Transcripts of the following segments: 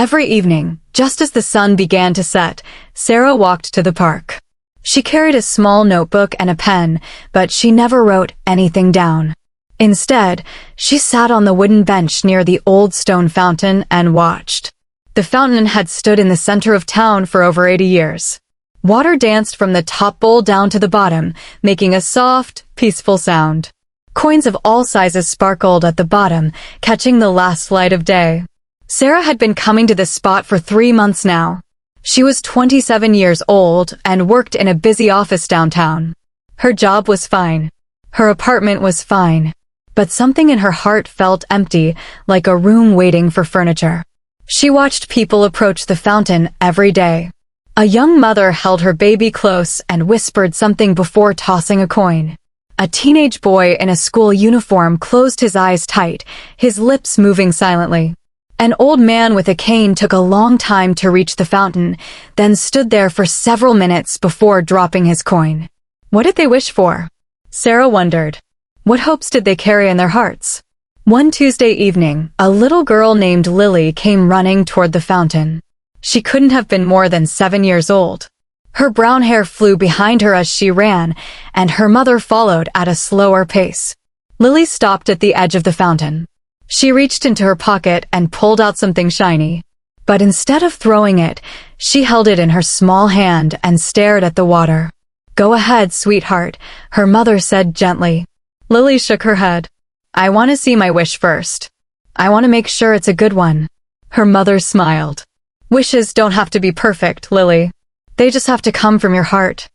Every evening, just as the sun began to set, Sarah walked to the park. She carried a small notebook and a pen, but she never wrote anything down. Instead, she sat on the wooden bench near the old stone fountain and watched. The fountain had stood in the center of town for over 80 years. Water danced from the top bowl down to the bottom, making a soft, peaceful sound. Coins of all sizes sparkled at the bottom, catching the last light of day. Sarah had been coming to this spot for 3 months now. She was 27 years old and worked in a busy office downtown. Her job was fine. Her apartment was fine. But something in her heart felt empty, like a room waiting for furniture. She watched people approach the fountain every day. A young mother held her baby close and whispered something before tossing a coin. A teenage boy in a school uniform closed his eyes tight, his lips moving silently. An old man with a cane took a long time to reach the fountain, then stood there for several minutes before dropping his coin. What did they wish for? Sarah wondered. What hopes did they carry in their hearts? One Tuesday evening, a little girl named Lily came running toward the fountain. She couldn't have been more than 7 years old. Her brown hair flew behind her as she ran, and her mother followed at a slower pace. Lily stopped at the edge of the fountain. She reached into her pocket and pulled out something shiny. But instead of throwing it, she held it in her small hand and stared at the water. "Go ahead, sweetheart," her mother said gently. Lily shook her head. "I want to see my wish first. I want to make sure it's a good one." Her mother smiled. "Wishes don't have to be perfect, Lily. They just have to come from your heart."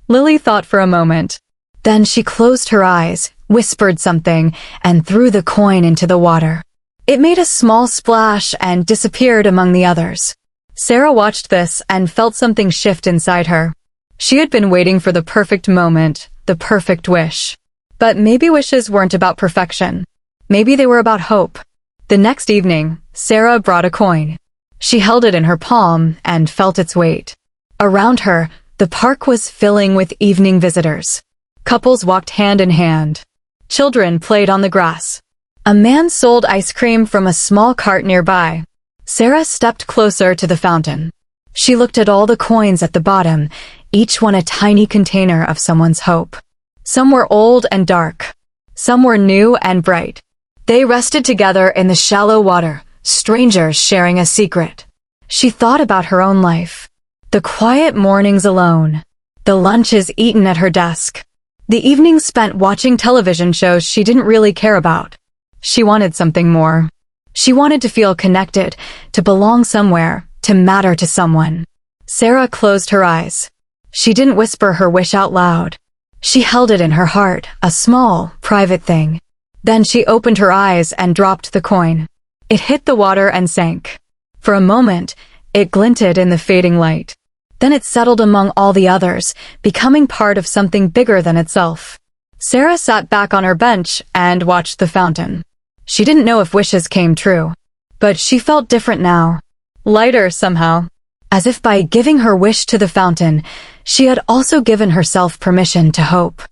Lily thought for a moment. Then she closed her eyes, whispered something, and threw the coin into the water. It made a small splash and disappeared among the others. Sarah watched this and felt something shift inside her. She had been waiting for the perfect moment, the perfect wish. But maybe wishes weren't about perfection. Maybe they were about hope. The next evening, Sarah brought a coin. She held it in her palm and felt its weight. Around her, the park was filling with evening visitors. Couples walked hand in hand. Children played on the grass. A man sold ice cream from a small cart nearby. Sarah stepped closer to the fountain. She looked at all the coins at the bottom, each one a tiny container of someone's hope. Some were old and dark. Some were new and bright. They rested together in the shallow water, strangers sharing a secret. She thought about her own life. The quiet mornings alone. The lunches eaten at her desk. The evenings spent watching television shows she didn't really care about. She wanted something more. She wanted to feel connected, to belong somewhere, to matter to someone. Sarah closed her eyes. She didn't whisper her wish out loud. She held it in her heart, a small, private thing. Then she opened her eyes and dropped the coin. It hit the water and sank. For a moment, it glinted in the fading light. Then it settled among all the others, becoming part of something bigger than itself. Sarah sat back on her bench and watched the fountain. She didn't know if wishes came true. But she felt different now. Lighter somehow. As if by giving her wish to the fountain, she had also given herself permission to hope.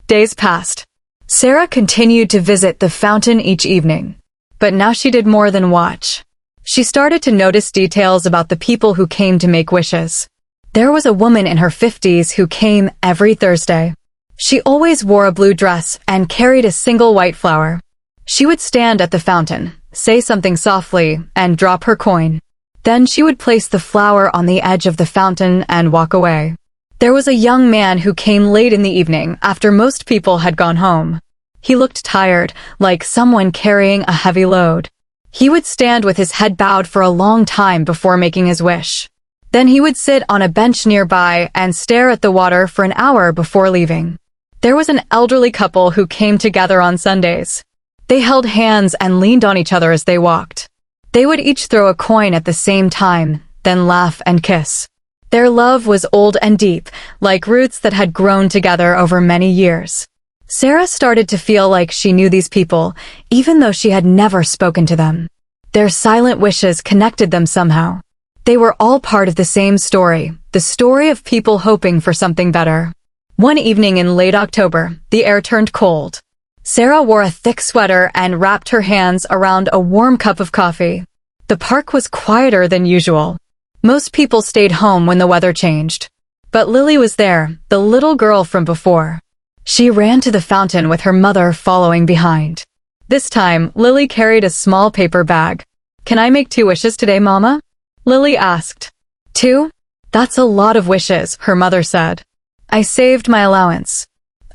Days passed. Sarah continued to visit the fountain each evening. But now she did more than watch. She started to notice details about the people who came to make wishes. There was a woman in her 50s who came every Thursday. She always wore a blue dress and carried a single white flower. She would stand at the fountain, say something softly, and drop her coin. Then she would place the flower on the edge of the fountain and walk away. There was a young man who came late in the evening after most people had gone home. He looked tired, like someone carrying a heavy load. He would stand with his head bowed for a long time before making his wish. Then he would sit on a bench nearby and stare at the water for an hour before leaving. There was an elderly couple who came together on Sundays. They held hands and leaned on each other as they walked. They would each throw a coin at the same time, then laugh and kiss. Their love was old and deep, like roots that had grown together over many years. Sarah started to feel like she knew these people, even though she had never spoken to them. Their silent wishes connected them somehow. They were all part of the same story, the story of people hoping for something better. One evening in late October, the air turned cold. Sarah wore a thick sweater and wrapped her hands around a warm cup of coffee. The park was quieter than usual. Most people stayed home when the weather changed. But Lily was there, the little girl from before. She ran to the fountain with her mother following behind. This time, Lily carried a small paper bag. "Can I make 2 wishes today, Mama?" Lily asked. 2? That's a lot of wishes, her mother said. "I saved my allowance.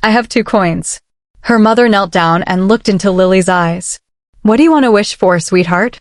I have 2 coins. Her mother knelt down and looked into Lily's eyes. "What do you want to wish for, sweetheart?"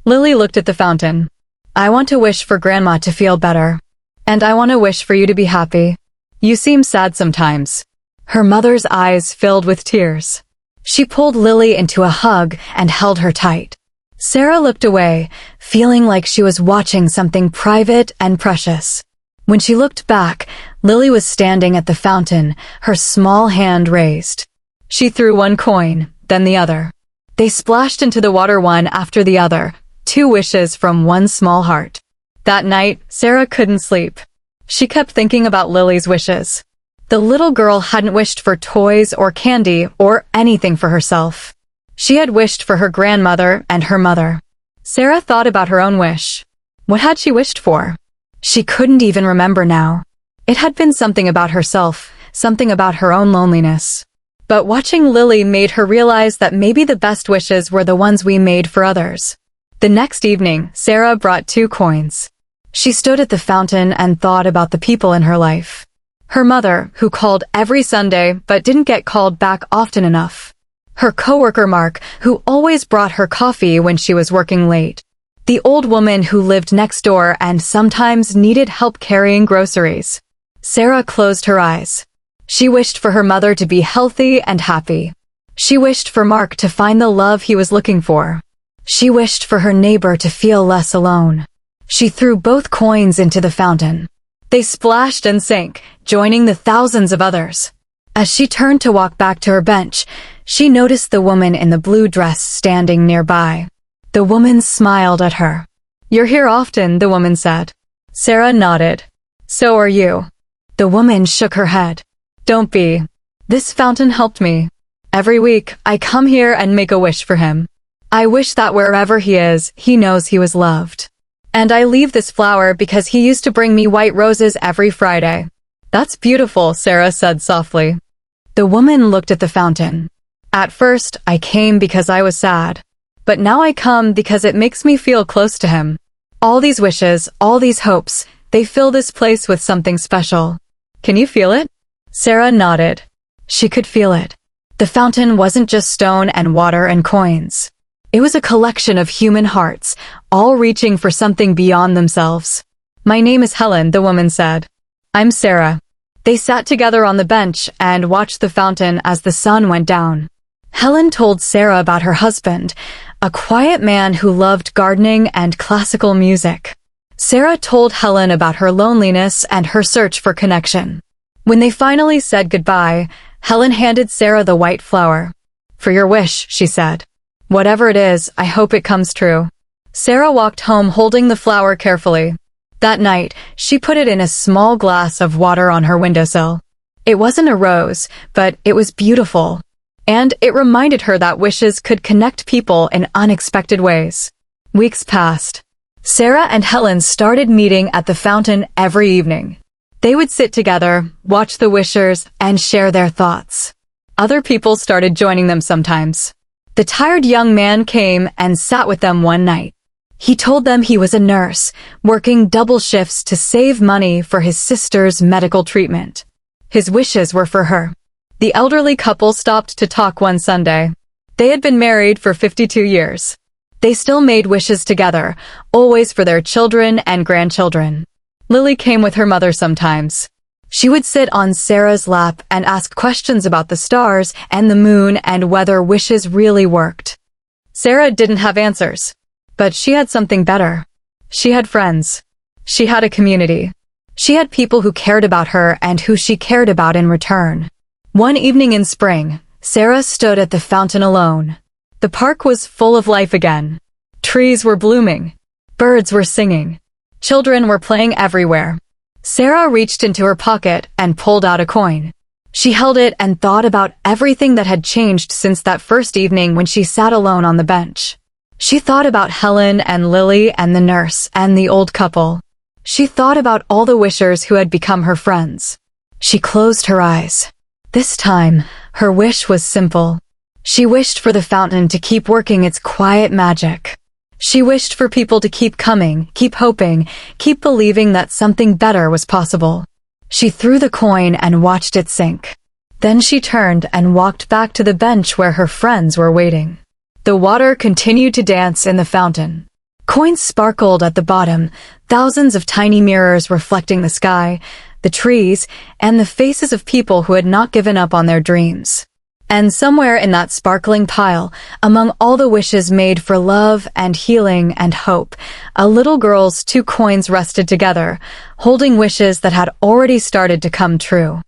Lily looked at the fountain. "I want to wish for Grandma to feel better. And I want to wish for you to be happy. You seem sad sometimes." Her mother's eyes filled with tears. She pulled Lily into a hug and held her tight. Sarah looked away, feeling like she was watching something private and precious. When she looked back, Lily was standing at the fountain, her small hand raised. She threw 1 coin, then the other. They splashed into the water one after the other, 2 wishes from 1 small heart. That night, Sarah couldn't sleep. She kept thinking about Lily's wishes. The little girl hadn't wished for toys or candy or anything for herself. She had wished for her grandmother and her mother. Sarah thought about her own wish. What had she wished for? She couldn't even remember now. It had been something about herself, something about her own loneliness. But watching Lily made her realize that maybe the best wishes were the ones we made for others. The next evening, Sarah brought 2 coins. She stood at the fountain and thought about the people in her life. Her mother, who called every Sunday but didn't get called back often enough. Her coworker Mark, who always brought her coffee when she was working late. The old woman who lived next door and sometimes needed help carrying groceries. Sarah closed her eyes. She wished for her mother to be healthy and happy. She wished for Mark to find the love he was looking for. She wished for her neighbor to feel less alone. She threw both coins into the fountain. They splashed and sank, joining the thousands of others. As she turned to walk back to her bench, she noticed the woman in the blue dress standing nearby. The woman smiled at her. "You're here often," the woman said. Sarah nodded. "So are you." The woman shook her head. "Don't be. This fountain helped me. Every week, I come here and make a wish for him. I wish that wherever he is, he knows he was loved. And I leave this flower because he used to bring me white roses every Friday." "That's beautiful," Sarah said softly. The woman looked at the fountain. "At first, I came because I was sad. But now I come because it makes me feel close to him. All these wishes, all these hopes, they fill this place with something special. Can you feel it?" Sarah nodded. She could feel it. The fountain wasn't just stone and water and coins. It was a collection of human hearts, all reaching for something beyond themselves. "My name is Helen," the woman said. "I'm Sarah." They sat together on the bench and watched the fountain as the sun went down. Helen told Sarah about her husband, a quiet man who loved gardening and classical music. Sarah told Helen about her loneliness and her search for connection. When they finally said goodbye, Helen handed Sarah the white flower. "For your wish," she said. "Whatever it is, I hope it comes true." Sarah walked home holding the flower carefully. That night, she put it in a small glass of water on her windowsill. It wasn't a rose, but it was beautiful. And it reminded her that wishes could connect people in unexpected ways. Weeks passed. Sarah and Helen started meeting at the fountain every evening. They would sit together, watch the wishers, and share their thoughts. Other people started joining them sometimes. The tired young man came and sat with them one night. He told them he was a nurse, working double shifts to save money for his sister's medical treatment. His wishes were for her. The elderly couple stopped to talk one Sunday. They had been married for 52 years. They still made wishes together, always for their children and grandchildren. Lily came with her mother sometimes. She would sit on Sarah's lap and ask questions about the stars and the moon and whether wishes really worked. Sarah didn't have answers. But she had something better. She had friends. She had a community. She had people who cared about her and who she cared about in return. One evening in spring, Sarah stood at the fountain alone. The park was full of life again. Trees were blooming. Birds were singing. Children were playing everywhere. Sarah reached into her pocket and pulled out a coin. She held it and thought about everything that had changed since that first evening when she sat alone on the bench. She thought about Helen and Lily and the nurse and the old couple. She thought about all the wishers who had become her friends. She closed her eyes. This time, her wish was simple. She wished for the fountain to keep working its quiet magic. She wished for people to keep coming, keep hoping, keep believing that something better was possible. She threw the coin and watched it sink. Then she turned and walked back to the bench where her friends were waiting. The water continued to dance in the fountain. Coins sparkled at the bottom, thousands of tiny mirrors reflecting the sky, the trees, and the faces of people who had not given up on their dreams. And somewhere in that sparkling pile, among all the wishes made for love and healing and hope, a little girl's 2 coins rested together, holding wishes that had already started to come true.